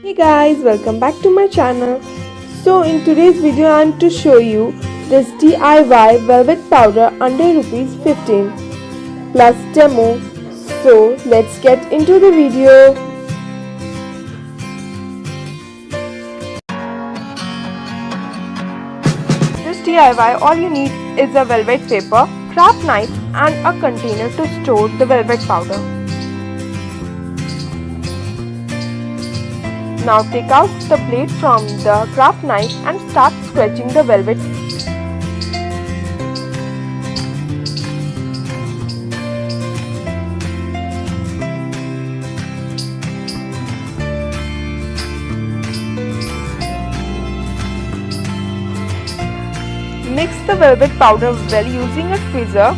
Hey guys, welcome back to my channel. So in today's video I am to show you this DIY velvet powder under rupees 15 plus demo. So let's get into the video. This DIY all you need is a velvet paper, craft knife and a container to store the velvet powder. Now take out the blade from the craft knife and start scratching the velvet. Mix the velvet powder well using a tweezer.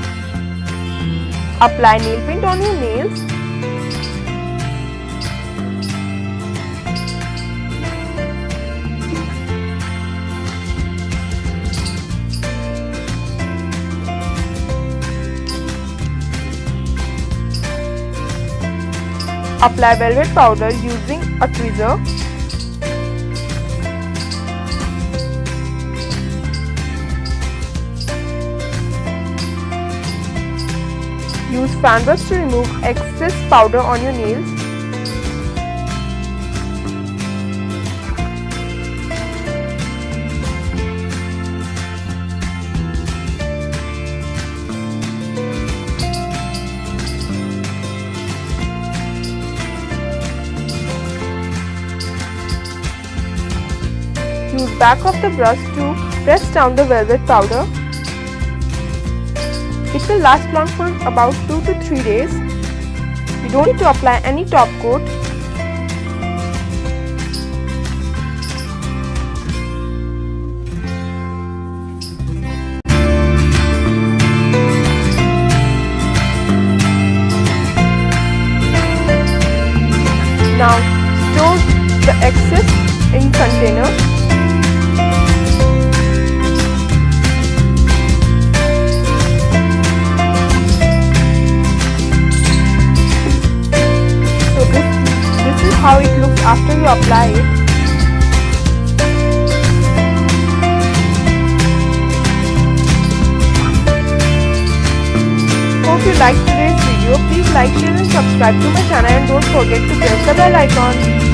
Apply nail paint on your nails. Apply velvet powder using a tweezer. Use fan brush to remove excess powder on your nails. Use back of the brush to press down the velvet powder. It will last long for about 2 to 3 days. You don't need to apply any top coat. Now store the excess in container. How it looks after you apply it. Hope you liked today's video. Please like, share and subscribe to my channel and don't forget to press the bell icon.